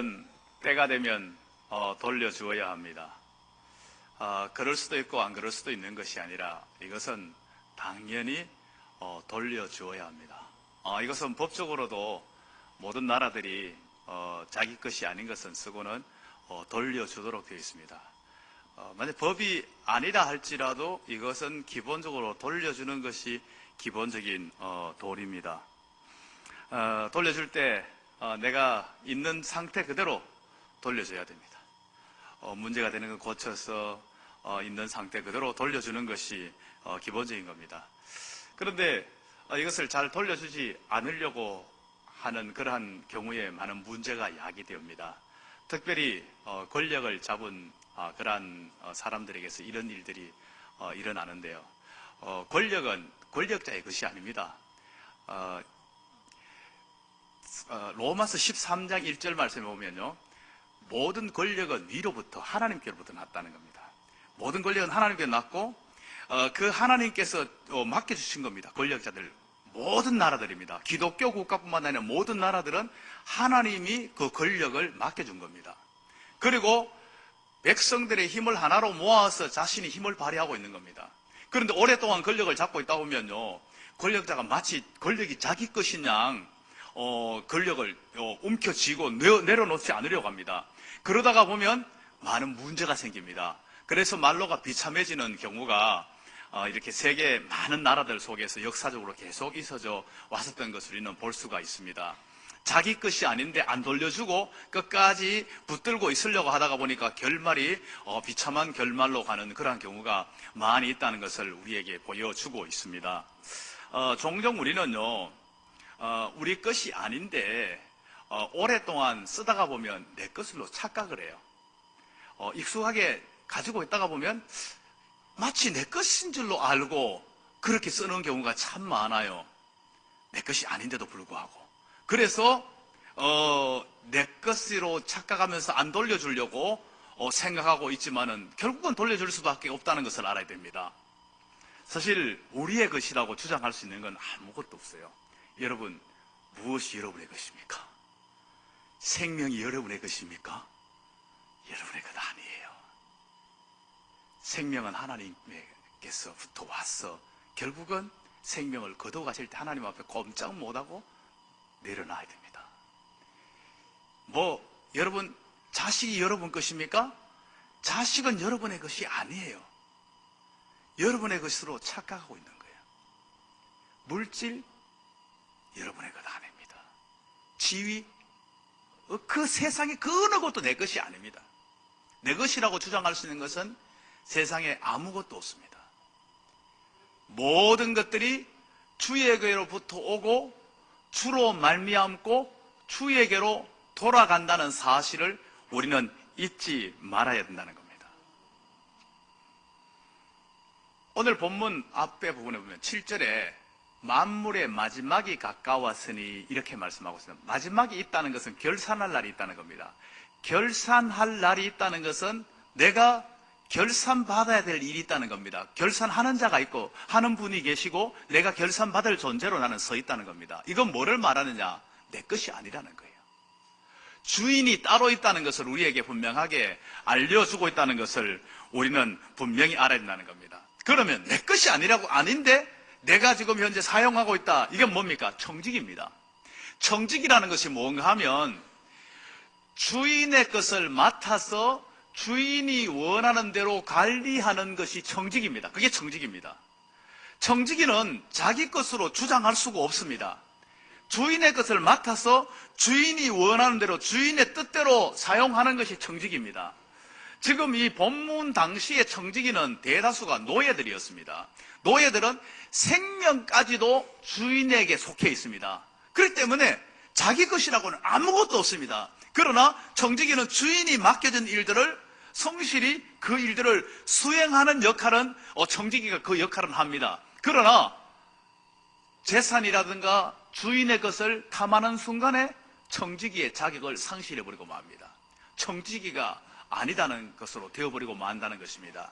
권력은 때가 되면 돌려주어야 합니다. 그럴 수도 있고 안 그럴 수도 있는 것이 아니라 이것은 당연히 돌려주어야 합니다. 이것은 법적으로도 모든 나라들이 자기 것이 아닌 것은 쓰고는 돌려주도록 되어 있습니다. 만약 법이 아니라 할지라도 이것은 기본적으로 돌려주는 것이 기본적인 도리입니다. 돌려줄 때 내가 있는 상태 그대로 돌려줘야 됩니다. 문제가 되는 건 고쳐서 있는 상태 그대로 돌려주는 것이 기본적인 겁니다. 그런데 이것을 잘 돌려주지 않으려고 하는 그러한 경우에 많은 문제가 야기됩니다. 특별히 권력을 잡은 그러한 사람들에게서 이런 일들이 일어나는데요. 권력은 권력자의 것이 아닙니다. 로마서 13장 1절 말씀에 보면요, 모든 권력은 위로부터 하나님께로부터 났다는 겁니다. 모든 권력은 하나님께 났고 그 하나님께서 맡겨주신 겁니다. 권력자들 모든 나라들입니다. 기독교 국가뿐만 아니라 모든 나라들은 하나님이 그 권력을 맡겨준 겁니다. 그리고 백성들의 힘을 하나로 모아서 자신이 힘을 발휘하고 있는 겁니다. 그런데 오랫동안 권력을 잡고 있다 보면요, 권력자가 마치 권력이 자기 것인 양 권력을 움켜쥐고 내려놓지 않으려고 합니다. 그러다가 보면 많은 문제가 생깁니다. 그래서 말로가 비참해지는 경우가 이렇게 세계 많은 나라들 속에서 역사적으로 계속 있어져 왔었던 것을 우리는 볼 수가 있습니다. 자기 것이 아닌데 안 돌려주고 끝까지 붙들고 있으려고 하다가 보니까 결말이 비참한 결말로 가는 그런 경우가 많이 있다는 것을 우리에게 보여주고 있습니다. 종종 우리는요, 우리 것이 아닌데 오랫동안 쓰다가 보면 내 것으로 착각을 해요. 익숙하게 가지고 있다가 보면 마치 내 것인 줄로 알고 그렇게 쓰는 경우가 참 많아요. 내 것이 아닌데도 불구하고. 그래서 내 것으로 착각하면서 안 돌려주려고 생각하고 있지만은 결국은 돌려줄 수밖에 없다는 것을 알아야 됩니다. 사실 우리의 것이라고 주장할 수 있는 건 아무것도 없어요. 여러분, 무엇이 여러분의 것입니까? 생명이 여러분의 것입니까? 여러분의 것 아니에요. 생명은 하나님께서부터 와서 결국은 생명을 거둬가실 때 하나님 앞에 꼼짝 못하고 내려놔야 됩니다. 여러분, 자식이 여러분 것입니까? 자식은 여러분의 것이 아니에요. 여러분의 것으로 착각하고 있는 거예요. 물질, 여러분의 것 아닙니다. 지위, 그 세상에 그 어느 것도 내 것이 아닙니다. 내 것이라고 주장할 수 있는 것은 세상에 아무것도 없습니다. 모든 것들이 주에게로부터 오고 주로 말미암고 주에게로 돌아간다는 사실을 우리는 잊지 말아야 된다는 겁니다. 오늘 본문 앞에 부분에 보면 7절에 만물의 마지막이 가까웠으니 이렇게 말씀하고 있습니다. 마지막이 있다는 것은 결산할 날이 있다는 겁니다. 결산할 날이 있다는 것은 내가 결산받아야 될 일이 있다는 겁니다. 결산하는 자가 있고 하는 분이 계시고 내가 결산받을 존재로 나는 서 있다는 겁니다. 이건 뭐를 말하느냐? 내 것이 아니라는 거예요. 주인이 따로 있다는 것을 우리에게 분명하게 알려주고 있다는 것을 우리는 분명히 알아야 된다는 겁니다. 그러면 내 것이 아닌데 내가 지금 현재 사용하고 있다. 이건 뭡니까? 청직입니다. 청직이라는 것이 뭔가 하면 주인의 것을 맡아서 주인이 원하는 대로 관리하는 것이 청직입니다. 그게 청직입니다. 청직이는 자기 것으로 주장할 수가 없습니다. 주인의 것을 맡아서 주인이 원하는 대로 주인의 뜻대로 사용하는 것이 청직입니다. 지금 이 본문 당시의 청지기는 대다수가 노예들이었습니다. 노예들은 생명까지도 주인에게 속해 있습니다. 그렇기 때문에 자기 것이라고는 아무것도 없습니다. 그러나 청지기는 주인이 맡겨진 일들을 성실히 그 일들을 수행하는 역할은 청지기가 그 역할은 합니다. 그러나 재산이라든가 주인의 것을 탐하는 순간에 청지기의 자격을 상실해버리고 맙니다. 청지기가 아니다는 것으로 되어버리고 만다는 것입니다.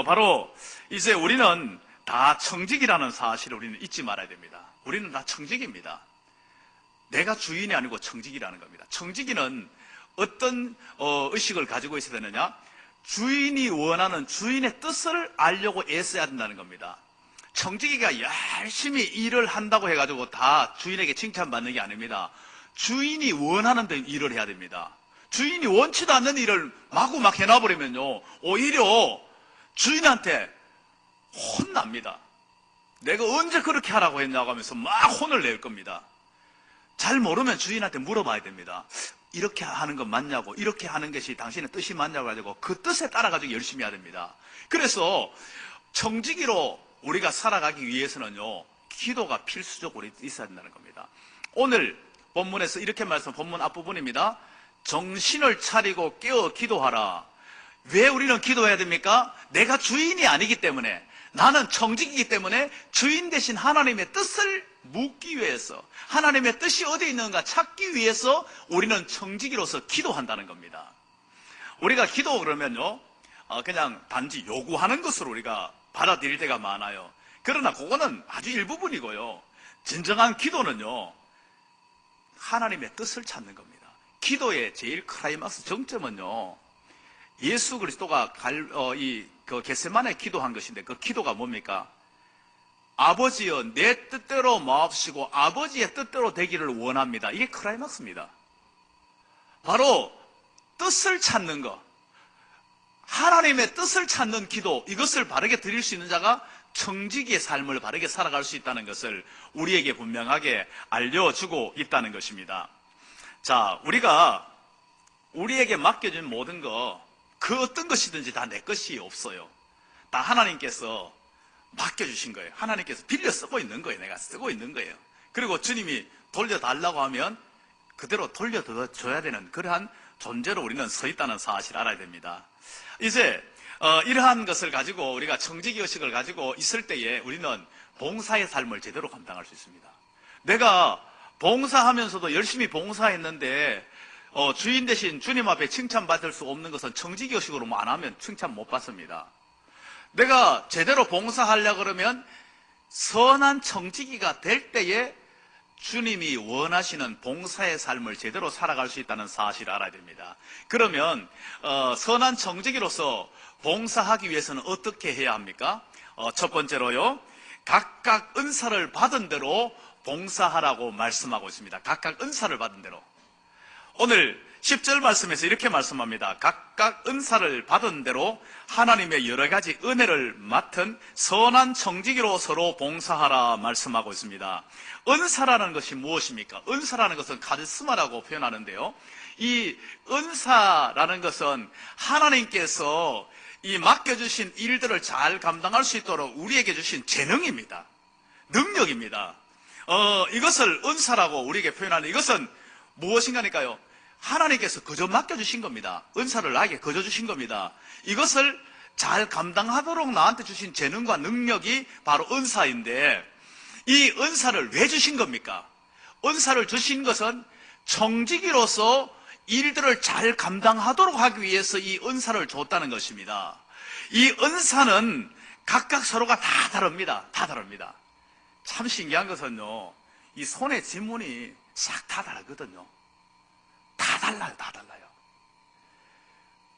바로 이제 우리는 다 청직이라는 사실을 우리는 잊지 말아야 됩니다. 우리는 다 청직입니다. 내가 주인이 아니고 청직이라는 겁니다. 청지기는 어떤 의식을 가지고 있어야 되느냐? 주인이 원하는 주인의 뜻을 알려고 애써야 된다는 겁니다. 청지기가 열심히 일을 한다고 해가지고 다 주인에게 칭찬받는 게 아닙니다. 주인이 원하는 대로 일을 해야 됩니다. 주인이 원치도 않는 일을 마구 막 해놔버리면요, 오히려 주인한테 혼납니다. 내가 언제 그렇게 하라고 했냐고 하면서 막 혼을 낼 겁니다. 잘 모르면 주인한테 물어봐야 됩니다. 이렇게 하는 건 맞냐고, 이렇게 하는 것이 당신의 뜻이 맞냐고 가지고 그 뜻에 따라가지고 열심히 해야 됩니다. 그래서 청지기로 우리가 살아가기 위해서는요, 기도가 필수적으로 있어야 된다는 겁니다. 오늘 본문에서 이렇게 본문 앞부분입니다. 정신을 차리고 깨어 기도하라. 왜 우리는 기도해야 됩니까? 내가 주인이 아니기 때문에, 나는 청지기이기 때문에 주인 대신 하나님의 뜻을 묻기 위해서, 하나님의 뜻이 어디에 있는가 찾기 위해서 우리는 청지기로서 기도한다는 겁니다. 우리가 기도 그러면요, 그냥 단지 요구하는 것으로 우리가 받아들일 때가 많아요. 그러나 그거는 아주 일부분이고요. 진정한 기도는요, 하나님의 뜻을 찾는 겁니다. 기도의 제일 클라이막스 정점은요, 예수 그리스도가 겟세마네 기도한 것인데, 그 기도가 뭡니까? 아버지여, 내 뜻대로 마옵시고 아버지의 뜻대로 되기를 원합니다. 이게 클라이막스입니다. 바로 뜻을 찾는 것, 하나님의 뜻을 찾는 기도, 이것을 바르게 드릴 수 있는 자가 청지기의 삶을 바르게 살아갈 수 있다는 것을 우리에게 분명하게 알려주고 있다는 것입니다. 자, 우리가 우리에게 맡겨진 모든 거, 그 어떤 것이든지 다 내 것이 없어요. 다 하나님께서 맡겨주신 거예요. 하나님께서 빌려 쓰고 있는 거예요. 내가 쓰고 있는 거예요. 그리고 주님이 돌려달라고 하면 그대로 돌려줘야 되는 그러한 존재로 우리는 서 있다는 사실을 알아야 됩니다. 이제 이러한 것을 가지고 우리가 청지기 의식을 가지고 있을 때에 우리는 봉사의 삶을 제대로 감당할 수 있습니다. 내가 봉사하면서도 열심히 봉사했는데 주인 대신 주님 앞에 칭찬받을 수 없는 것은 청지기 의식으로 안 하면 칭찬 못 받습니다. 내가 제대로 봉사하려고 그러면 선한 청지기가 될 때에 주님이 원하시는 봉사의 삶을 제대로 살아갈 수 있다는 사실을 알아야 됩니다. 그러면 선한 청지기로서 봉사하기 위해서는 어떻게 해야 합니까? 첫 번째로요, 각각 은사를 받은 대로 봉사하라고 말씀하고 있습니다. 각각 은사를 받은 대로. 오늘 10절 말씀에서 이렇게 말씀합니다. 각각 은사를 받은 대로 하나님의 여러 가지 은혜를 맡은 선한 청지기로 서로 봉사하라 말씀하고 있습니다. 은사라는 것이 무엇입니까? 은사라는 것은 카리스마라고 표현하는데요, 이 은사라는 것은 하나님께서 이 맡겨주신 일들을 잘 감당할 수 있도록 우리에게 주신 재능입니다. 능력입니다. 이것을 은사라고 우리에게 표현하는, 이것은 무엇인가니까요, 하나님께서 그저 맡겨주신 겁니다. 은사를 나에게 그저 주신 겁니다. 이것을 잘 감당하도록 나한테 주신 재능과 능력이 바로 은사인데, 이 은사를 왜 주신 겁니까? 은사를 주신 것은 청지기로서 일들을 잘 감당하도록 하기 위해서 이 은사를 줬다는 것입니다. 이 은사는 각각 서로가 다 다릅니다. 다 다릅니다. 참 신기한 것은요, 이 손의 지문이 싹 다 다르거든요. 다 달라요. 다 달라요.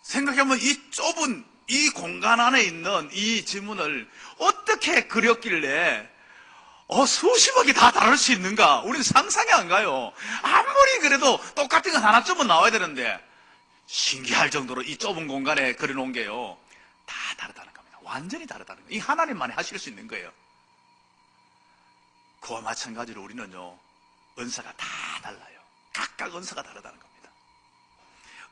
생각해보면 이 좁은 이 공간 안에 있는 이 지문을 어떻게 그렸길래 수십억이 다 다를 수 있는가? 우리는 상상이 안 가요. 아무리 그래도 똑같은 건 하나쯤은 나와야 되는데, 신기할 정도로 이 좁은 공간에 그려놓은 게요, 다 다르다는 겁니다. 완전히 다르다는 거예요. 이 하나님만이 하실 수 있는 거예요. 그와 마찬가지로 우리는요, 은사가 다 달라요. 각각 은사가 다르다는 겁니다.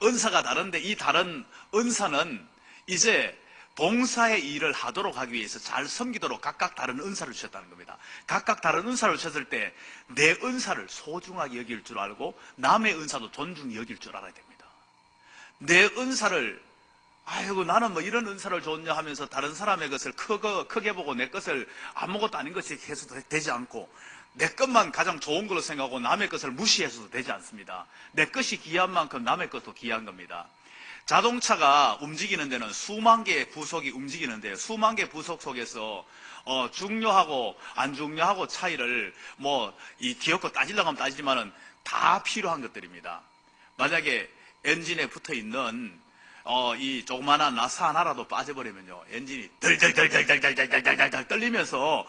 은사가 다른데 이 다른 은사는 이제 봉사의 일을 하도록 하기 위해서 잘 섬기도록 각각 다른 은사를 주셨다는 겁니다. 각각 다른 은사를 주셨을 때 내 은사를 소중하게 여길 줄 알고 남의 은사도 존중히 여길 줄 알아야 됩니다. 내 은사를 아이고 나는 뭐 이런 은사를 줬냐 하면서 다른 사람의 것을 크게 보고 내 것을 아무것도 아닌 것이 해서도 되지 않고, 내 것만 가장 좋은 걸로 생각하고 남의 것을 무시해서도 되지 않습니다. 내 것이 귀한 만큼 남의 것도 귀한 겁니다. 자동차가 움직이는 데는 수만 개의 부속이 움직이는데, 수만 개의 부속 속에서 중요하고 안 중요하고 차이를 이 기어코 따지려고 하면 따지지만은 다 필요한 것들입니다. 만약에 엔진에 붙어 있는 이 조그마한 나사 하나라도 빠져버리면요, 엔진이 덜덜덜덜덜덜덜덜 떨리면서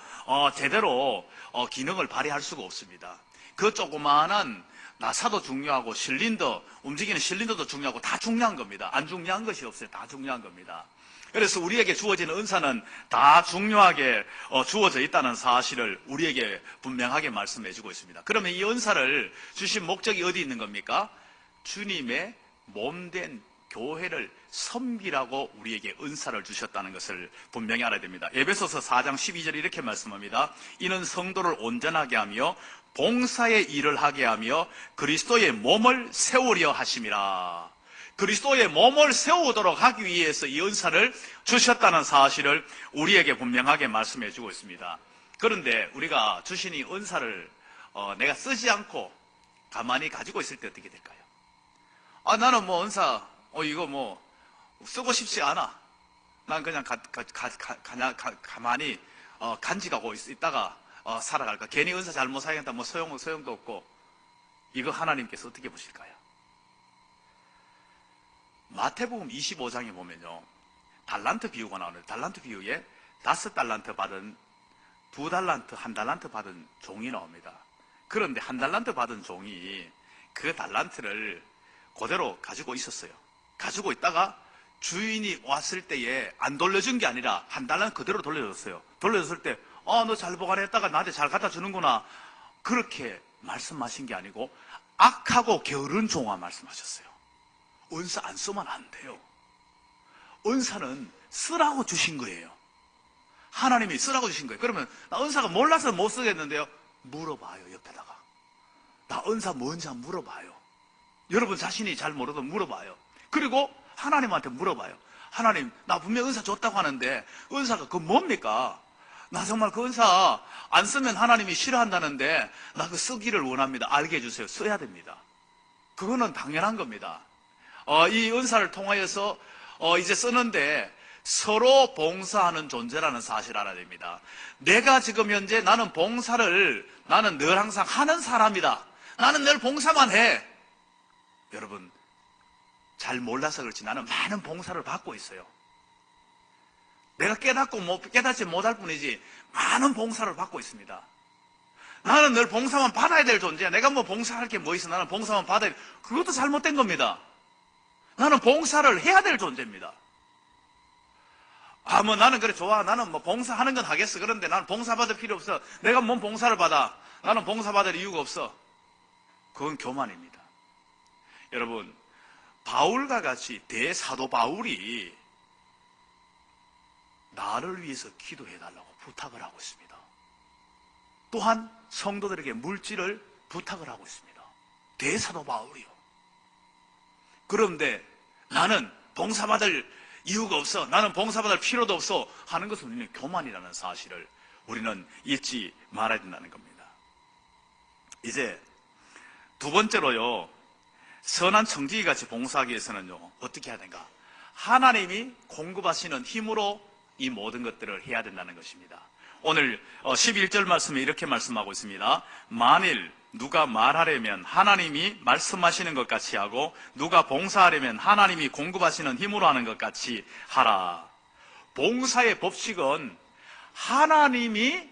제대로 기능을 발휘할 수가 없습니다. 그 조그마한 나사도 중요하고 움직이는 실린더도 중요하고 다 중요한 겁니다. 안 중요한 것이 없어요. 다 중요한 겁니다. 그래서 우리에게 주어지는 은사는 다 중요하게 주어져 있다는 사실을 우리에게 분명하게 말씀해 주고 있습니다. 그러면 이 은사를 주신 목적이 어디 있는 겁니까? 주님의 몸된 교회를 섬기라고 우리에게 은사를 주셨다는 것을 분명히 알아야 됩니다. 에베소서 4장 12절 이렇게 말씀합니다. 이는 성도를 온전하게 하며 봉사의 일을 하게 하며 그리스도의 몸을 세우려 하심이라. 그리스도의 몸을 세우도록 하기 위해서 이 은사를 주셨다는 사실을 우리에게 분명하게 말씀해 주고 있습니다. 그런데 우리가 주신 이 은사를 내가 쓰지 않고 가만히 가지고 있을 때 어떻게 될까요? 나는 뭐 은사 이거 뭐 쓰고 싶지 않아. 난 그냥 가만히 간직하고 있다가 살아갈까. 괜히 은사 잘못 사용했다 뭐 소용도 없고. 이거 하나님께서 어떻게 보실까요? 마태복음 25장에 보면요, 달란트 비유가 나오는데, 달란트 비유에 5달란트 받은 2달란트, 1달란트 받은 종이 나옵니다. 그런데 1달란트 받은 종이 그 달란트를 그대로 가지고 있었어요. 가지고 있다가 주인이 왔을 때에 안 돌려준 게 아니라 1달란트 그대로 돌려줬어요. 돌려줬을 때 너 잘 보관했다가 나한테 잘 갖다 주는구나, 그렇게 말씀하신 게 아니고 악하고 게으른 종아 말씀하셨어요. 은사 안 쓰면 안 돼요. 은사는 쓰라고 주신 거예요. 하나님이 쓰라고 주신 거예요. 그러면 나 은사가 몰라서 못 쓰겠는데요, 물어봐요. 옆에다가 나 은사 뭔지 한번 물어봐요. 여러분 자신이 잘 모르도 물어봐요. 그리고 하나님한테 물어봐요. 하나님, 나 분명 은사 줬다고 하는데 은사가 그 뭡니까? 나 정말 그 은사 안 쓰면 하나님이 싫어한다는데 나 그 쓰기를 원합니다. 알게 해주세요. 써야 됩니다. 그거는 당연한 겁니다. 이 은사를 통하여서 이제 쓰는데 서로 봉사하는 존재라는 사실을 알아야 됩니다. 내가 지금 현재 나는 늘 항상 하는 사람이다. 나는 늘 봉사만 해. 여러분, 잘 몰라서 그렇지 나는 많은 봉사를 받고 있어요. 내가 깨닫지 못할 뿐이지 많은 봉사를 받고 있습니다. 나는 늘 봉사만 받아야 될 존재야. 내가 뭐 봉사할 게 뭐 있어. 나는 봉사만 받아야 돼. 그것도 잘못된 겁니다. 나는 봉사를 해야 될 존재입니다. 뭐 나는 그래 좋아. 나는 뭐 봉사하는 건 하겠어. 그런데 나는 봉사받을 필요 없어. 내가 뭔 봉사를 받아. 나는 봉사받을 이유가 없어. 그건 교만입니다. 여러분, 바울과 같이 대사도 바울이 나를 위해서 기도해달라고 부탁을 하고 있습니다. 또한 성도들에게 물질을 부탁을 하고 있습니다. 대사도 바울이요. 그런데 나는 봉사받을 이유가 없어, 나는 봉사받을 필요도 없어 하는 것은 우리는 교만이라는 사실을 우리는 잊지 말아야 된다는 겁니다. 이제 두 번째로요, 선한 청지기 같이 봉사하기 위해서는요, 어떻게 해야 되는가? 하나님이 공급하시는 힘으로 이 모든 것들을 해야 된다는 것입니다. 오늘 11절 말씀에 이렇게 말씀하고 있습니다. 만일 누가 말하려면 하나님이 말씀하시는 것 같이 하고, 누가 봉사하려면 하나님이 공급하시는 힘으로 하는 것 같이 하라. 봉사의 법칙은 하나님이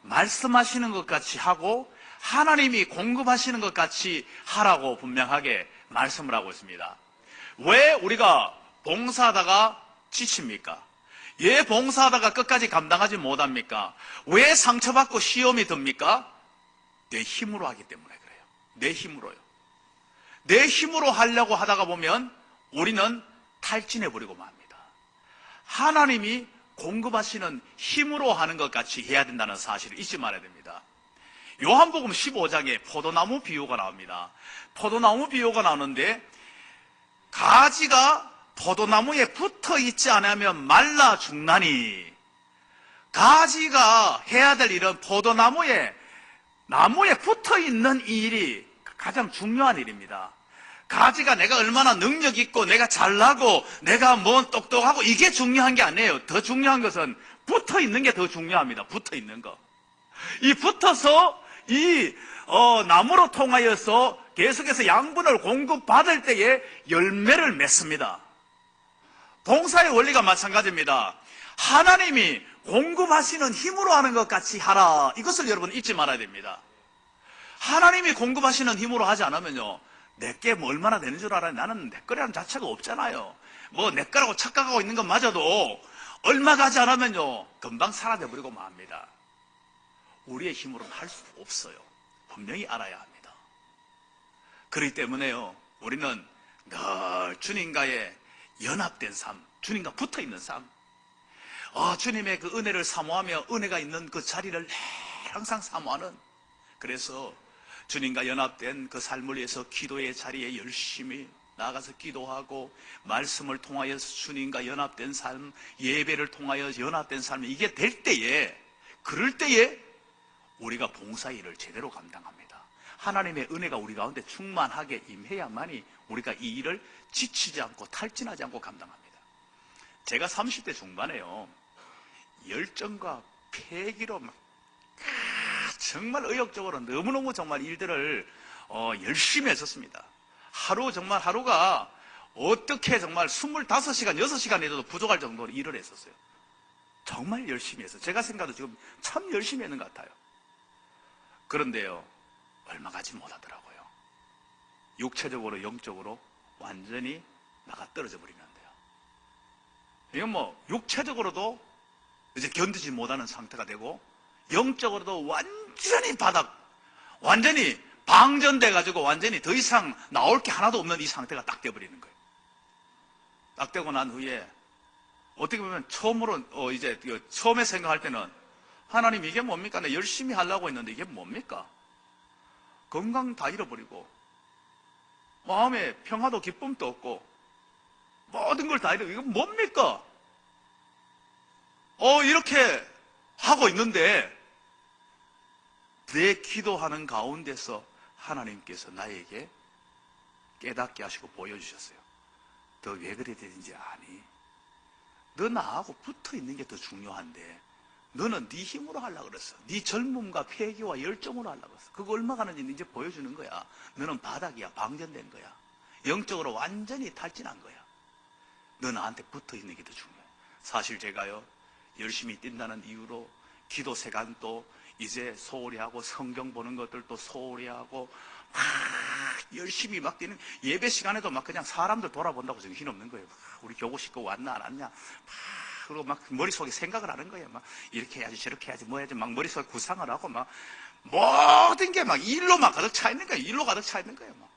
말씀하시는 것 같이 하고 하나님이 공급하시는 것 같이 하라고 분명하게 말씀을 하고 있습니다. 왜 우리가 봉사하다가 지칩니까? 왜 봉사하다가 끝까지 감당하지 못합니까? 왜 상처받고 시험이 듭니까? 내 힘으로 하기 때문에 그래요. 내 힘으로요. 내 힘으로 하려고 하다가 보면 우리는 탈진해버리고 맙니다. 하나님이 공급하시는 힘으로 하는 것 같이 해야 된다는 사실을 잊지 말아야 됩니다. 요한복음 15장에 포도나무 비유가 나옵니다. 포도나무 비유가 나오는데, 가지가 포도나무에 붙어 있지 않으면 말라 죽나니, 가지가 해야 될 일은 나무에 붙어 있는 이 일이 가장 중요한 일입니다. 가지가 내가 얼마나 능력 있고 내가 잘나고 내가 뭐 똑똑하고 이게 중요한 게 아니에요. 더 중요한 것은 붙어 있는 게 더 중요합니다. 붙어 있는 거. 이 붙어서 이 나무로 통하여서 계속해서 양분을 공급받을 때에 열매를 맺습니다. 봉사의 원리가 마찬가지입니다. 하나님이 공급하시는 힘으로 하는 것 같이 하라. 이것을 여러분 잊지 말아야 됩니다. 하나님이 공급하시는 힘으로 하지 않으면요, 내게 뭐 얼마나 되는 줄 알아요? 나는 내 거라는 자체가 없잖아요. 뭐 내 거라고 착각하고 있는 것마저도 얼마 가지 않으면요, 금방 사라져버리고 맙니다. 우리의 힘으로는 할 수 없어요. 분명히 알아야 합니다. 그렇기 때문에요, 우리는 늘 주님과의 연합된 삶, 주님과 붙어있는 삶, 주님의 그 은혜를 사모하며 은혜가 있는 그 자리를 항상 사모하는, 그래서 주님과 연합된 그 삶을 위해서 기도의 자리에 열심히 나아가서 기도하고, 말씀을 통하여서 주님과 연합된 삶, 예배를 통하여 연합된 삶, 이게 될 때에, 그럴 때에 우리가 봉사일을 제대로 감당합니다. 하나님의 은혜가 우리 가운데 충만하게 임해야만이 우리가 이 일을 지치지 않고 탈진하지 않고 감당합니다. 제가 30대 중반에요, 열정과 패기로 막 정말 의욕적으로 너무너무 정말 일들을 열심히 했었습니다. 하루가 어떻게 정말 25시간, 6시간에도 부족할 정도로 일을 했었어요. 정말 열심히 했어요. 제가 생각해도 지금 참 열심히 했는 것 같아요. 그런데요, 얼마 가지 못하더라고요. 육체적으로, 영적으로 완전히 나가 떨어져 버리면 돼요. 이건 뭐 육체적으로도 이제 견디지 못하는 상태가 되고, 영적으로도 완전히 방전돼가지고 완전히 더 이상 나올 게 하나도 없는 이 상태가 딱 돼버리는 거예요. 딱 되고 난 후에 어떻게 보면 처음에 생각할 때는, 하나님 이게 뭡니까? 내가 열심히 하려고 했는데 이게 뭡니까? 건강 다 잃어버리고, 마음에 평화도 기쁨도 없고, 모든 걸 다 잃어버리고, 이건 뭡니까? 이렇게 하고 있는데, 내 기도하는 가운데서 하나님께서 나에게 깨닫게 하시고 보여주셨어요. 너 왜 그래 되는지 아니? 너 나하고 붙어 있는 게 더 중요한데, 너는 네 힘으로 하려고 그랬어. 네 젊음과 패기와 열정으로 하려고 그랬어. 그거 얼마 가는지 이제 보여주는 거야. 너는 바닥이야. 방전된 거야. 영적으로 완전히 탈진한 거야. 너 나한테 붙어 있는 게 더 중요해. 사실 제가요, 열심히 뛴다는 이유로 기도 시간도 이제 소홀히 하고, 성경 보는 것들도 소홀히 하고, 막 열심히 막 뛰는, 예배 시간에도 막 그냥 사람들 돌아본다고 정신 없는 거예요. 우리 교구 식구 왔나 안 왔냐, 그리고 막 머릿속에 생각을 하는 거예요. 막 이렇게 해야지, 저렇게 해야지, 뭐 해야지, 막 머릿속에 구상을 하고, 막 모든 게 막 일로 막 가득 차 있는 거예요. 일로 가득 차 있는 거예요. 막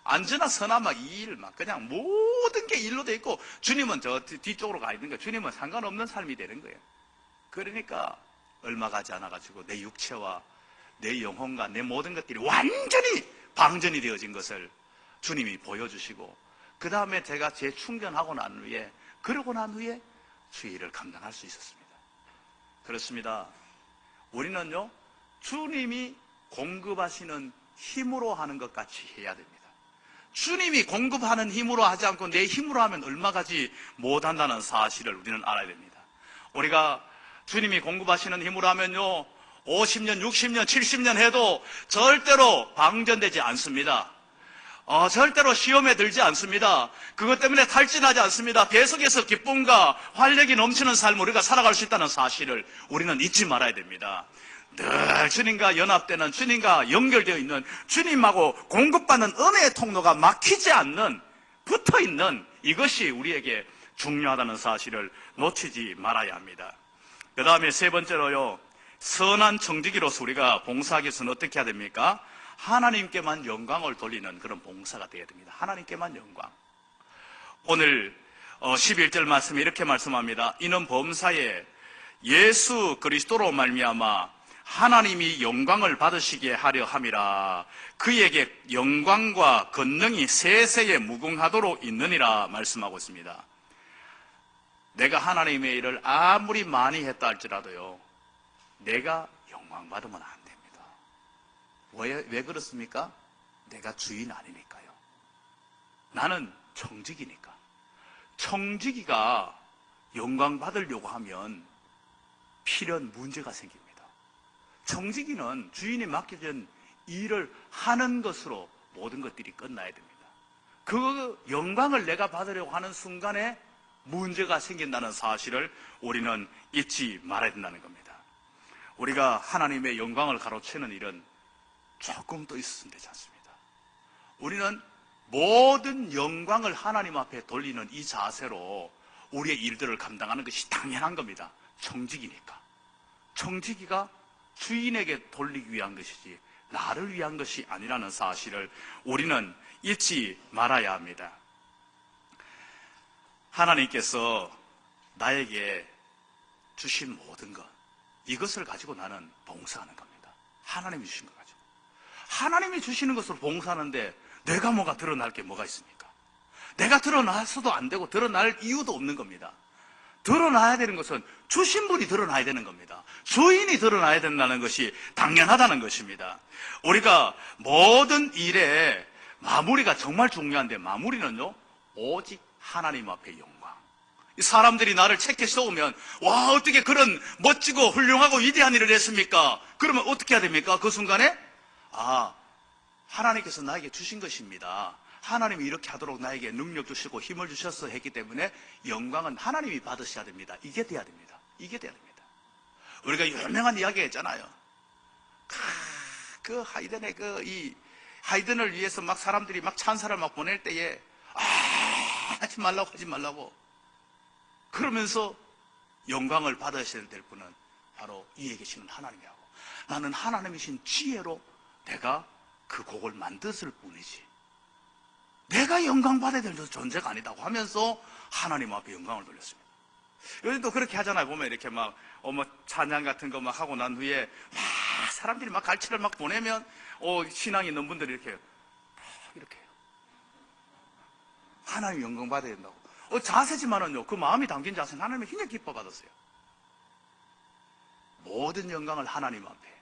안전한 선한 막 일, 막 그냥 모든 게 일로 돼 있고, 주님은 저 뒤쪽으로 가 있는 거예요. 주님은 상관없는 삶이 되는 거예요. 그러니까 얼마 가지 않아가지고 내 육체와 내 영혼과 내 모든 것들이 완전히 방전이 되어진 것을 주님이 보여주시고, 그 다음에 제가 재충전하고 난 후에, 그러고 난 후에 주의 일을 감당할 수 있었습니다. 그렇습니다. 우리는요, 주님이 공급하시는 힘으로 하는 것 같이 해야 됩니다. 주님이 공급하는 힘으로 하지 않고 내 힘으로 하면 얼마 가지 못한다는 사실을 우리는 알아야 됩니다. 우리가 주님이 공급하시는 힘으로 하면요, 50년, 60년, 70년 해도 절대로 방전되지 않습니다. 절대로 시험에 들지 않습니다. 그것 때문에 탈진하지 않습니다. 계속해서 기쁨과 활력이 넘치는 삶을 우리가 살아갈 수 있다는 사실을 우리는 잊지 말아야 됩니다. 늘 주님과 연합되는, 주님과 연결되어 있는, 주님하고 공급받는 은혜의 통로가 막히지 않는, 붙어있는, 이것이 우리에게 중요하다는 사실을 놓치지 말아야 합니다. 그 다음에 세 번째로요, 선한 청지기로서 우리가 봉사하기 위해서는 어떻게 해야 됩니까? 하나님께만 영광을 돌리는 그런 봉사가 되어야 됩니다. 하나님께만 영광. 오늘 11절 말씀에 이렇게 말씀합니다. 이는 범사에 예수 그리스도로 말미암아 하나님이 영광을 받으시게 하려 함이라. 그에게 영광과 권능이 세세에 무궁하도록 있느니라 말씀하고 있습니다. 내가 하나님의 일을 아무리 많이 했다 할지라도요, 내가 영광 받으면 안 됩니다. 왜 그렇습니까? 내가 주인 아니니까요. 나는 청지기니까. 청지기가 영광 받으려고 하면 필연 문제가 생깁니다. 청지기는 주인이 맡겨진 일을 하는 것으로 모든 것들이 끝나야 됩니다. 그 영광을 내가 받으려고 하는 순간에 문제가 생긴다는 사실을 우리는 잊지 말아야 된다는 겁니다. 우리가 하나님의 영광을 가로채는 일은 조금도 있었으면 되지 않습니다. 우리는 모든 영광을 하나님 앞에 돌리는 이 자세로 우리의 일들을 감당하는 것이 당연한 겁니다. 청지기니까. 청지기가 주인에게 돌리기 위한 것이지 나를 위한 것이 아니라는 사실을 우리는 잊지 말아야 합니다. 하나님께서 나에게 주신 모든 것, 이것을 가지고 나는 봉사하는 겁니다. 하나님이 주신 것 가지고. 하나님이 주시는 것으로 봉사하는데 내가 뭐가 드러날 게 뭐가 있습니까? 내가 드러나서도 안 되고 드러날 이유도 없는 겁니다. 드러나야 되는 것은 주신 분이 드러나야 되는 겁니다. 주인이 드러나야 된다는 것이 당연하다는 것입니다. 우리가 모든 일에 마무리가 정말 중요한데 마무리는요, 오직 하나님 앞의 영광. 이 사람들이 나를 책에 써오면 와, 어떻게 그런 멋지고 훌륭하고 위대한 일을 했습니까? 그러면 어떻게 해야 됩니까? 그 순간에 하나님께서 나에게 주신 것입니다. 하나님이 이렇게 하도록 나에게 능력 주시고 힘을 주셔서 했기 때문에 영광은 하나님이 받으셔야 됩니다. 이게 돼야 됩니다. 이게 돼야 됩니다. 우리가 유명한 이야기 했잖아요. 그 하이든의 이 하이든을 위해서 막 사람들이 막 찬사를 막 보낼 때에 하지 말라고 그러면서 영광을 받으셔야 될 분은 바로 위에 계시는 하나님이라고. 나는 하나님이신 지혜로 내가 그 곡을 만들었을 뿐이지 내가 영광 받아야 될 존재가 아니다고 하면서 하나님 앞에 영광을 돌렸습니다. 요즘도 그렇게 하잖아요. 보면 이렇게 막 찬양 같은 거 막 하고 난 후에 막 사람들이 막 갈채를 막 보내면 신앙이 있는 분들이 이렇게 해요. 하나님 영광 받아야 된다고. 자세지만은요, 그 마음이 담긴 자세는 하나님의 힘에 기뻐 받았어요. 모든 영광을 하나님 앞에,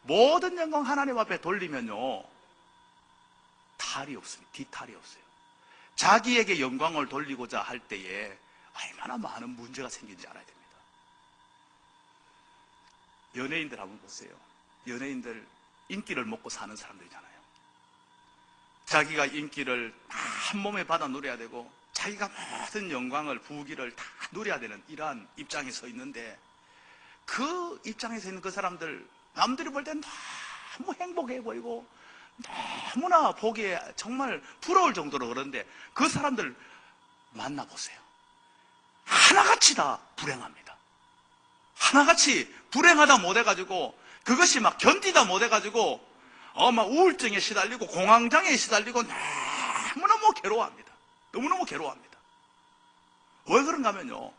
모든 영광 하나님 앞에 돌리면요, 탈이 없습니다. 뒤탈이 없어요. 자기에게 영광을 돌리고자 할 때에 얼마나 많은 문제가 생긴지 알아야 됩니다. 연예인들 한번 보세요. 연예인들 인기를 먹고 사는 사람들이잖아요. 자기가 인기를 한 몸에 받아 누려야 되고 자기가 모든 영광을 부귀를 다 누려야 되는 이러한 입장에 서 있는데 그 입장에 서 있는 그 사람들 남들이 볼 때는 너무 행복해 보이고 너무나 보기에 정말 부러울 정도로 그런데 그 사람들 만나보세요. 하나같이 다 불행합니다. 하나같이 불행하다 못해가지고 그것이 막 견디다 못해가지고 막 우울증에 시달리고 공황장애에 시달리고 너무너무 괴로워합니다. 너무너무 괴로워합니다. 왜 그런가 하면요,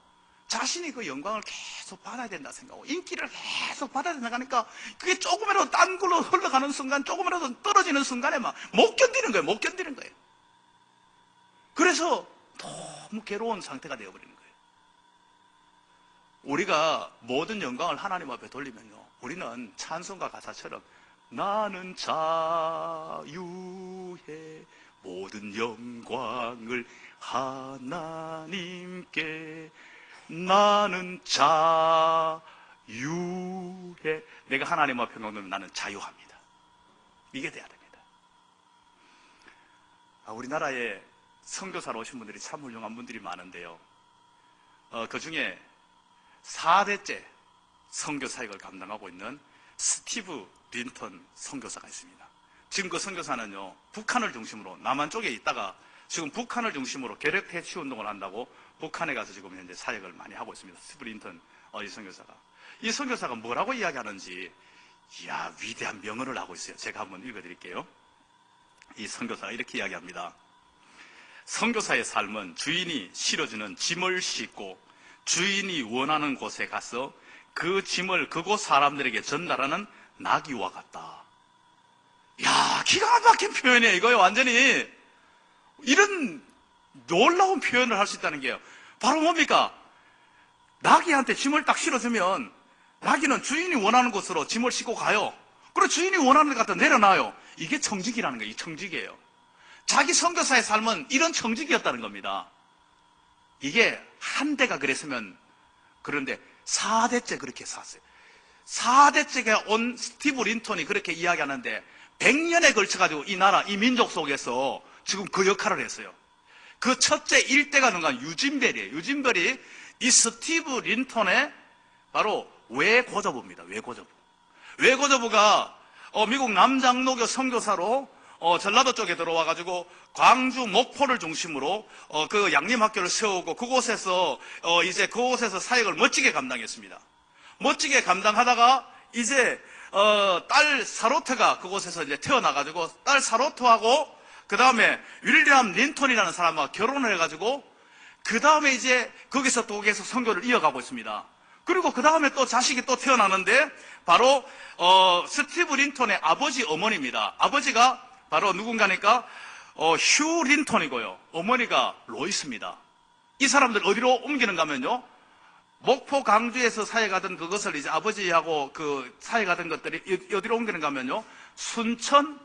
자신이 그 영광을 계속 받아야 된다 생각하고 인기를 계속 받아야 된다 하니까 그게 조금이라도 딴 걸로 흘러가는 순간, 조금이라도 떨어지는 순간에 막 못 견디는 거예요. 못 견디는 거예요. 그래서 너무 괴로운 상태가 되어버리는 거예요. 우리가 모든 영광을 하나님 앞에 돌리면요, 우리는 찬송가 가사처럼 나는 자유해 모든 영광을 하나님께 나는 자유해. 내가 하나님 앞에 놓으면 나는 자유합니다. 이게 돼야 됩니다. 우리나라에 선교사로 오신 분들이 참 훌륭한 분들이 많은데요, 그 중에 4대째 선교 사역을 감당하고 있는 스티브 린턴 선교사가 있습니다. 지금 그 선교사는요, 북한을 중심으로 남한 쪽에 있다가 지금 북한을 중심으로 계력 퇴치 운동을 한다고 북한에 가서 지금 현재 사역을 많이 하고 있습니다. 스티브 린턴 이 선교사가. 이 선교사가 뭐라고 이야기하는지, 이야, 위대한 명언을 하고 있어요. 제가 한번 읽어드릴게요. 이 선교사가 이렇게 이야기합니다. 선교사의 삶은 주인이 실어주는 짐을 싣고 주인이 원하는 곳에 가서 그 짐을 그곳 사람들에게 전달하는 나귀와 같다. 야, 기가 막힌 표현이에요. 이거요, 완전히. 이런 놀라운 표현을 할 수 있다는 게요. 바로 뭡니까? 나귀한테 짐을 딱 실어주면 나귀는 주인이 원하는 곳으로 짐을 싣고 가요. 그리고 주인이 원하는 데 갖다 내려놔요. 이게 청지기라는 거예요. 이 청지기예요. 자기 선교사의 삶은 이런 청지기였다는 겁니다. 이게 한 대가 그랬으면, 그런데 4대째 그렇게 살았어요. 4대째가 온 스티브 린턴이 그렇게 이야기하는데 100년에 걸쳐가지고 이 나라, 이 민족 속에서 지금 그 역할을 했어요. 그 첫째 일대가 누가 유진벨이에요. 유진벨이 이 스티브 린턴의 바로 외고조부입니다. 외고조부. 외고조부가 미국 남장로교 선교사로 전라도 쪽에 들어와가지고 광주, 목포를 중심으로 그 양림학교를 세우고 그곳에서 이제 그곳에서 사역을 멋지게 감당했습니다. 멋지게 감당하다가 이제 딸 사로트가 그곳에서 이제 태어나가지고 딸 사로트하고 그 다음에 윌리엄 린턴이라는 사람과 결혼을 해가지고 그 다음에 이제 거기서 또 계속 선교를 이어가고 있습니다. 그리고 그 다음에 또 자식이 또 태어나는데 바로 스티브 린턴의 아버지 어머니입니다. 아버지가 바로 누군가니까 휴 린턴이고요. 어머니가 로이스입니다. 이 사람들 어디로 옮기는가 하면요, 목포 강주에서 사역하던 그것을 이제 아버지하고 그 사역하던 것들이 어디로 옮기는가 하면요, 순천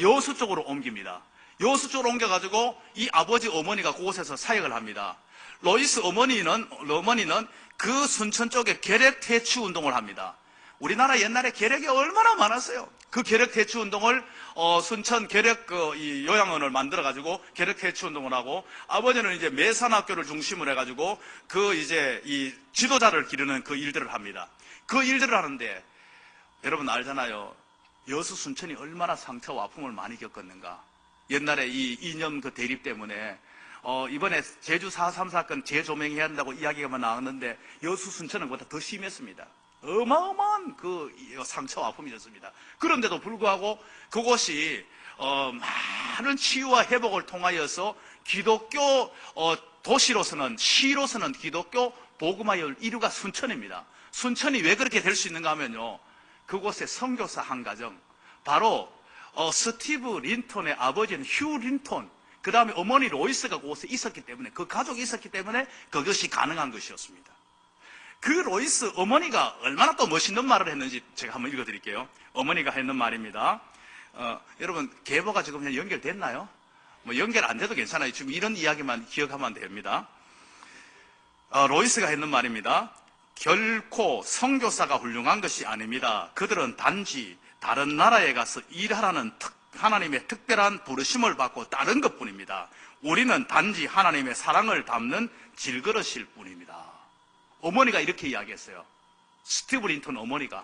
여수 쪽으로 옮깁니다. 여수 쪽으로 옮겨가지고 이 아버지 어머니가 그곳에서 사역을 합니다. 로이스 어머니는 그 순천 쪽에 계략 퇴치 운동을 합니다. 우리나라 옛날에 계략이 얼마나 많았어요. 그 계략 퇴치 운동을 순천 계략 이 요양원을 만들어 가지고 계략 퇴치 운동을 하고, 아버지는 이제 매산학교를 중심으로 해가지고 그 이제 이 지도자를 기르는 그 일들을 합니다. 그 일들을 하는데 여러분 알잖아요. 여수 순천이 얼마나 상처와 아픔을 많이 겪었는가. 옛날에 이 이념 그 대립 때문에 이번에 제주 4.3 사건 재조명해야 한다고 이야기가 나왔는데 여수 순천은 그보다 더 심했습니다. 어마어마한 그 상처와 아픔이었습니다. 그런데도 불구하고 그곳이 많은 치유와 회복을 통하여서 기독교 도시로서는, 시로서는 기독교 복음화의 이루가 순천입니다. 순천이 왜 그렇게 될 수 있는가 하면요, 그곳에 선교사 한 가정, 바로 스티브 린턴의 아버지는 휴 린턴, 그 다음에 어머니 로이스가 그곳에 있었기 때문에, 그 가족이 있었기 때문에 그것이 가능한 것이었습니다. 그 로이스 어머니가 얼마나 또 멋있는 말을 했는지 제가 한번 읽어드릴게요. 어머니가 했는 말입니다. 여러분 계보가 지금 그냥 연결됐나요? 뭐 연결 안 돼도 괜찮아요. 지금 이런 이야기만 기억하면 됩니다. 로이스가 했는 말입니다. 결코 선교사가 훌륭한 것이 아닙니다. 그들은 단지 다른 나라에 가서 일하라는 하나님의 특별한 부르심을 받고 따른 것뿐입니다. 우리는 단지 하나님의 사랑을 담는 질그릇일 뿐입니다. 어머니가 이렇게 이야기했어요. 스티브 린턴 어머니가.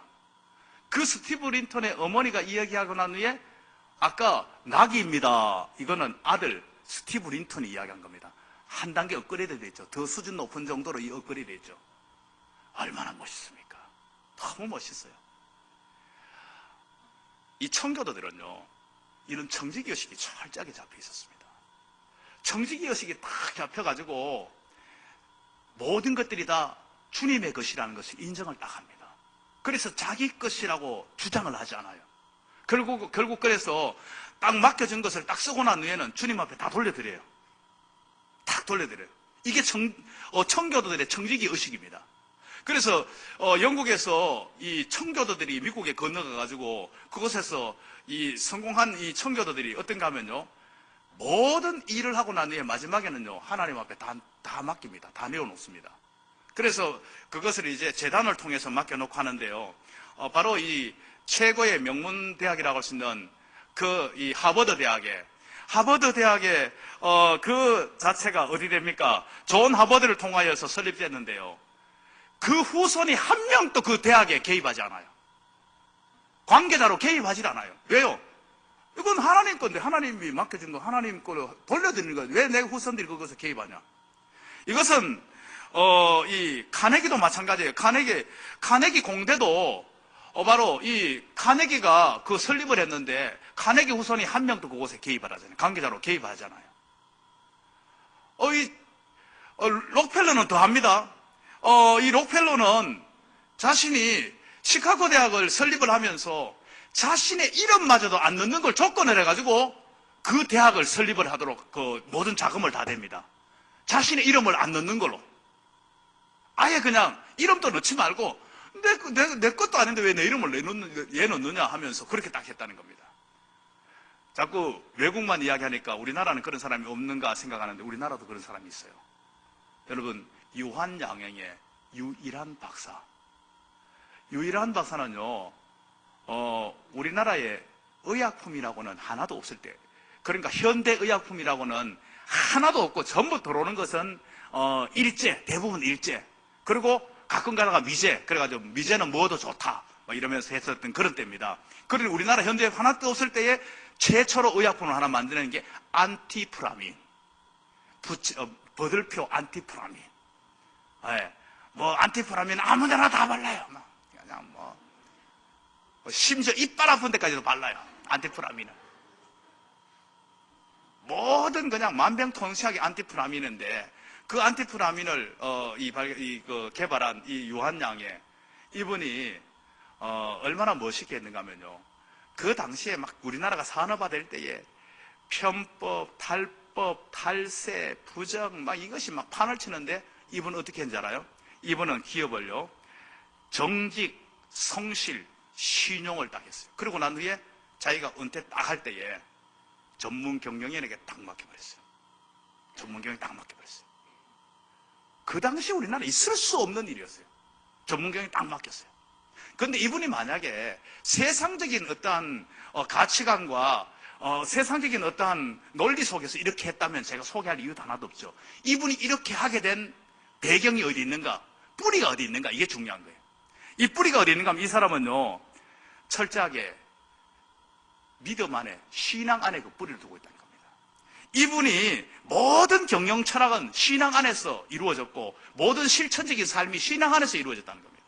그 스티브 린턴의 어머니가 이야기하고 난 후에 아까 낙이입니다. 이거는 아들 스티브 린턴이 이야기한 겁니다. 한 단계 업그레이드 됐죠. 더 수준 높은 정도로 이 업그레이드 됐죠. 얼마나 멋있습니까? 너무 멋있어요. 이 청교도들은요, 이런 청지기의식이 철저하게 잡혀 있었습니다. 청지기의식이 딱 잡혀가지고 모든 것들이 다 주님의 것이라는 것을 인정을 딱 합니다. 그래서 자기 것이라고 주장을 하지 않아요. 결국 그래서 딱 맡겨진 것을 딱 쓰고 난 후에는 주님 앞에 다 돌려드려요. 딱 돌려드려요. 이게 청교도들의 청지기 의식입니다. 그래서 영국에서 이 청교도들이 미국에 건너가가지고 그곳에서 이 성공한 이 청교도들이 어떤가 하면요, 모든 일을 하고 난 후에 마지막에는요, 하나님 앞에 다 맡깁니다. 다 내어놓습니다. 그래서 그것을 이제 재단을 통해서 맡겨놓고 하는데요, 바로 이 최고의 명문 대학이라고 할 수 있는 이 하버드 대학에 그 자체가 어디 됩니까? 존 하버드를 통하여서 설립됐는데요, 그 후손이 한 명도 그 대학에 개입하지 않아요. 관계자로 개입하지 않아요. 왜요? 이건 하나님 건데, 하나님이 맡겨준 거 하나님 거로 돌려드리는 거예요. 왜 내 후손들이 그것에 개입하냐? 이것은 이 카네기도 마찬가지예요. 카네기 공대도 바로 이 카네기가 그 설립을 했는데 카네기 후손이 한 명도 그곳에 개입을 하잖아요. 관계자로 개입하잖아요. 록펠러는 더 합니다. 이 록펠러는 자신이 시카고 대학을 설립을 하면서 자신의 이름마저도 안 넣는 걸 조건을 해가지고 그 대학을 설립을 하도록 그 모든 자금을 다 댑니다. 자신의 이름을 안 넣는 걸로. 아예 그냥 이름도 넣지 말고 내 것도 아닌데 왜 내 이름을 얘 넣느냐 하면서 그렇게 딱 했다는 겁니다. 자꾸 외국만 이야기하니까 우리나라는 그런 사람이 없는가 생각하는데 우리나라도 그런 사람이 있어요. 여러분, 유한양행의 유일한 박사. 유일한 박사는요, 우리나라에 의약품이라고는 하나도 없을 때, 그러니까 현대 의약품이라고는 하나도 없고 전부 들어오는 것은 일제, 대부분 일제, 그리고 가끔 가다가 미제, 그래가지고 미제는 뭐도 좋다 이러면서 했었던 그런 때입니다. 그리고 우리나라 현재 하나도 없을 때에 최초로 의약품을 하나 만드는 게 안티프라민, 버들표 안티프라민. 네. 뭐 안티프라민 아무데나 다 발라요. 그냥 심지어 이빨 아픈 데까지도 발라요. 안티프라민은 모든 그냥 만병통치약이 안티프라민인데, 그 안티프라민을 개발한 이 유한양에 이분이 얼마나 멋있게 했는가 하면요, 그 당시에 막 우리나라가 산업화될 때에 편법, 탈법, 탈세, 부정 막 이것이 막 판을 치는데, 이분은 어떻게 했는지 알아요? 이분은 기업을요, 정직, 성실, 신용을 딱 했어요. 그리고 난 후에 자기가 은퇴 딱 할 때에 전문 경영인에게 딱 맡겨버렸어요. 전문 경영에 딱 맡겨버렸어요. 그 당시 우리나라에 있을 수 없는 일이었어요. 전문 경영에 딱 맡겼어요. 그런데 이분이 만약에 세상적인 어떠한 가치관과 세상적인 어떠한 논리 속에서 이렇게 했다면 제가 소개할 이유도 하나도 없죠. 이분이 이렇게 하게 된 배경이 어디 있는가, 뿌리가 어디 있는가, 이게 중요한 거예요. 이 뿌리가 어디 있는가 하면 이 사람은요, 철저하게 믿음 안에, 신앙 안에 그 뿌리를 두고 있다는 겁니다. 이분이 모든 경영 철학은 신앙 안에서 이루어졌고, 모든 실천적인 삶이 신앙 안에서 이루어졌다는 겁니다.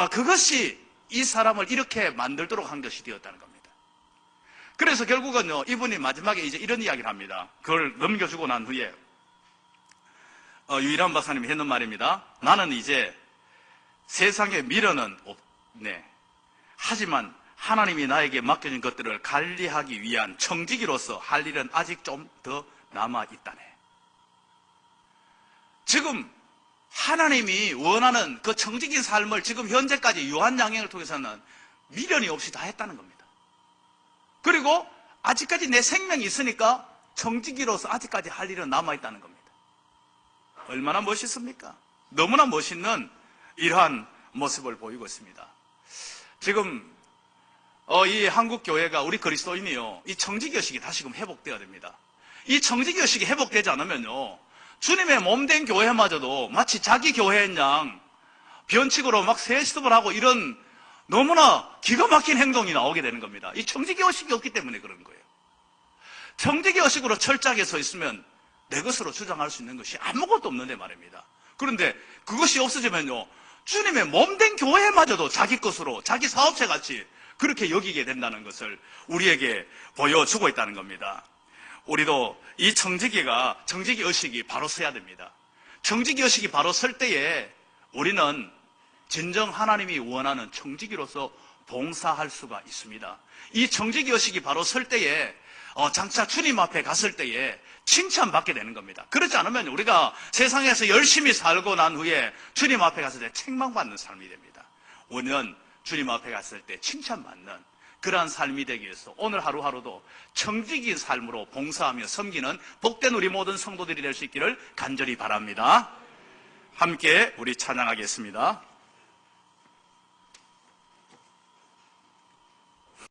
그것이 이 사람을 이렇게 만들도록 한 것이 되었다는 겁니다. 그래서 결국은요, 이분이 마지막에 이제 이런 이야기를 합니다. 그걸 넘겨주고 난 후에 유일한 박사님이 했는 말입니다. 나는 이제 세상의 미련은 없네. 하지만 하나님이 나에게 맡겨진 것들을 관리하기 위한 청지기로서 할 일은 아직 좀 더 남아있다네. 지금 하나님이 원하는 그 청지기 삶을 지금 현재까지 유한양행을 통해서는 미련이 없이 다 했다는 겁니다. 그리고 아직까지 내 생명이 있으니까 청지기로서 아직까지 할 일은 남아있다는 겁니다. 얼마나 멋있습니까? 너무나 멋있는 이러한 모습을 보이고 있습니다. 지금 이 한국 교회가, 우리 그리스도인이요, 이 청지기의식이 다시금 회복되어야 됩니다. 이 청지기의식이 회복되지 않으면요, 주님의 몸된 교회마저도 마치 자기 교회인 양 변칙으로 막 세습을 하고 이런 너무나 기가 막힌 행동이 나오게 되는 겁니다. 이 청지기의식이 없기 때문에 그런 거예요. 청지기의식으로 철저하게 서 있으면 내 것으로 주장할 수 있는 것이 아무것도 없는데 말입니다. 그런데 그것이 없어지면요, 주님의 몸된 교회마저도 자기 것으로, 자기 사업체 같이 그렇게 여기게 된다는 것을 우리에게 보여주고 있다는 겁니다. 우리도 이 청지기 의식이 바로 서야 됩니다. 청지기 의식이 바로 설 때에 우리는 진정 하나님이 원하는 청지기로서 봉사할 수가 있습니다. 이 청지기 의식이 바로 설 때에 장차 주님 앞에 갔을 때에 칭찬받게 되는 겁니다. 그렇지 않으면 우리가 세상에서 열심히 살고 난 후에 주님 앞에 갔을 때 책망받는 삶이 됩니다. 우리는 주님 앞에 갔을 때 칭찬받는 그러한 삶이 되기 위해서 오늘 하루하루도 청지기 삶으로 봉사하며 섬기는 복된 우리 모든 성도들이 될 수 있기를 간절히 바랍니다. 함께 우리 찬양하겠습니다.